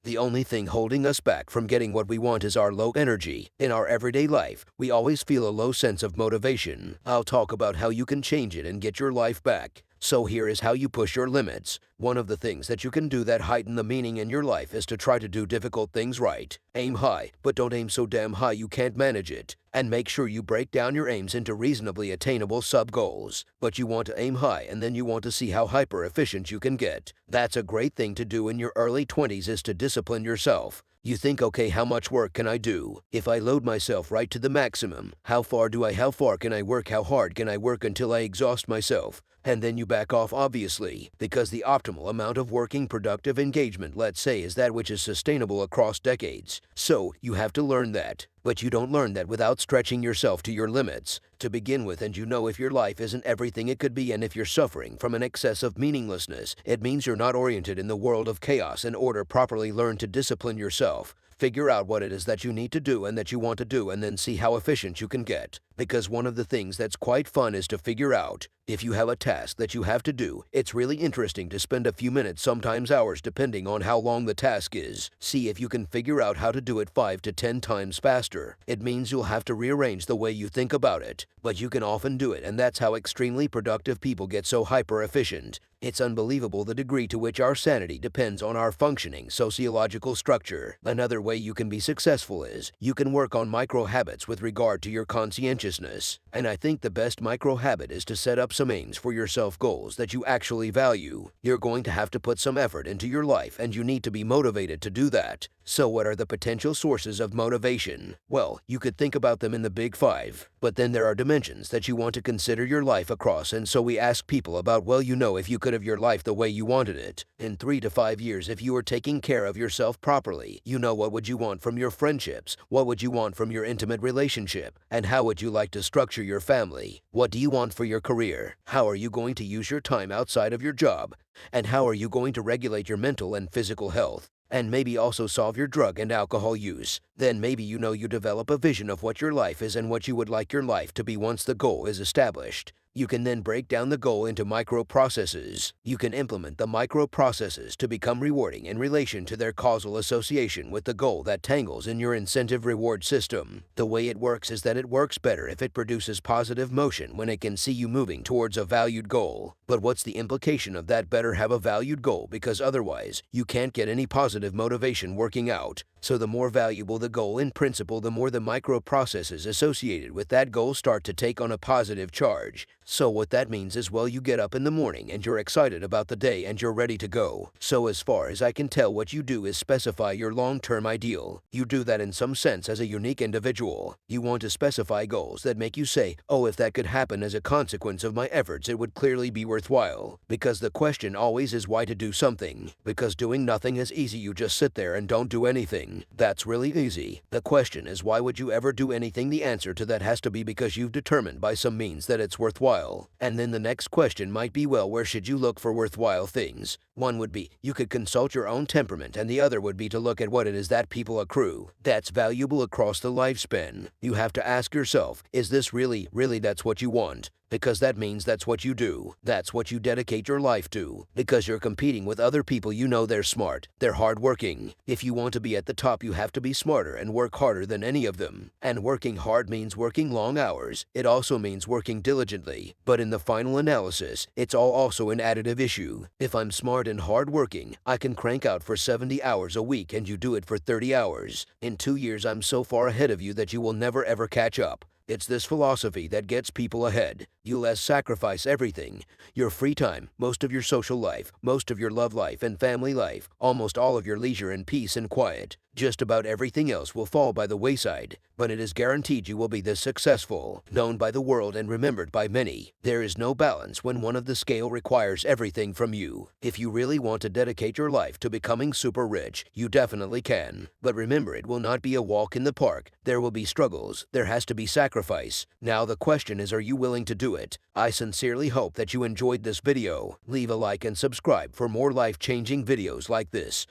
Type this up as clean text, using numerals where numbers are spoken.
The only thing holding us back from getting what we want is our low energy. In our everyday life, we always feel a low sense of motivation. I'll talk about how you can change it and get your life back. So here is how you push your limits. One of the things that you can do that heighten the meaning in your life is to try to do difficult things right. Aim high, but don't aim so damn high you can't manage it. And make sure you break down your aims into reasonably attainable sub-goals. But you want to aim high and then you want to see how hyper-efficient you can get. That's a great thing to do in your early 20s is to discipline yourself. You think, okay, how much work can I do? If I load myself right to the maximum, how far can I work? How hard can I work until I exhaust myself? And then you back off, obviously, because the optimal amount of working productive engagement, let's say, is that which is sustainable across decades. So you have to learn that. But you don't learn that without stretching yourself to your limits to begin with, and you know if your life isn't everything it could be and if you're suffering from an excess of meaninglessness, it means you're not oriented in the world of chaos. In order properly learn to discipline yourself, figure out what it is that you need to do and that you want to do and then see how efficient you can get. Because one of the things that's quite fun is to figure out if you have a task that you have to do. It's really interesting to spend a few minutes, sometimes hours, depending on how long the task is. See if you can figure out how to do it 5 to 10 times faster. It means you'll have to rearrange the way you think about it, but you can often do it, and that's how extremely productive people get so hyper efficient. It's unbelievable the degree to which our sanity depends on our functioning sociological structure. Another way you can be successful is you can work on micro habits with regard to your conscientiousness. And I think the best micro habit is to set up some aims for yourself, goals that you actually value. You're going to have to put some effort into your life and you need to be motivated to do that. So what are the potential sources of motivation? Well, you could think about them in the big five, but then there are dimensions that you want to consider your life across, and so we ask people about, well, you know, if you could have your life the way you wanted it in 3 to 5 years, if you were taking care of yourself properly, you know, what would you want from your friendships? What would you want from your intimate relationship? And how would you like to structure your family? What do you want for your career? How are you going to use your time outside of your job? And how are you going to regulate your mental and physical health? And maybe also solve your drug and alcohol use. Then maybe you know you develop a vision of what your life is and what you would like your life to be once the goal is established. You can then break down the goal into micro processes. You can implement the micro processes to become rewarding in relation to their causal association with the goal that tangles in your incentive reward system. The way it works is that it works better if it produces positive motion when it can see you moving towards a valued goal. But what's the implication of that better have a valued goal? Because otherwise, you can't get any positive motivation working out. So the more valuable the goal in principle, the more the micro processes associated with that goal start to take on a positive charge. So what that means is, well, you get up in the morning and you're excited about the day and you're ready to go. So as far as I can tell, what you do is specify your long-term ideal. You do that in some sense as a unique individual. You want to specify goals that make you say, oh, if that could happen as a consequence of my efforts, it would clearly be worthwhile. Because the question always is why to do something. Because doing nothing is easy. You just sit there and don't do anything. That's really easy. The question is, why would you ever do anything? The answer to that has to be because you've determined by some means that it's worthwhile. And then the next question might be, well, where should you look for worthwhile things? One would be, you could consult your own temperament, and the other would be to look at what it is that people accrue that's valuable across the lifespan. You have to ask yourself, is this really that's what you want? Because that means that's what you do. That's what you dedicate your life to. Because you're competing with other people, you know they're smart, they're hardworking. If you want to be at the top, you have to be smarter and work harder than any of them. And working hard means working long hours. It also means working diligently. But in the final analysis, it's all also an additive issue. If I'm smart and hardworking, I can crank out for 70 hours a week and you do it for 30 hours. In 2 years, I'm so far ahead of you that you will never ever catch up. It's this philosophy that gets people ahead. You'll sacrifice everything. Your free time, most of your social life, most of your love life and family life, almost all of your leisure and peace and quiet. Just about everything else will fall by the wayside, but it is guaranteed you will be this successful, known by the world and remembered by many. There is no balance when one of the scale requires everything from you. If you really want to dedicate your life to becoming super rich, you definitely can. But remember, it will not be a walk in the park. There will be struggles. There has to be sacrifice. Now the question is, are you willing to do it? I sincerely hope that you enjoyed this video. Leave a like and subscribe for more life-changing videos like this.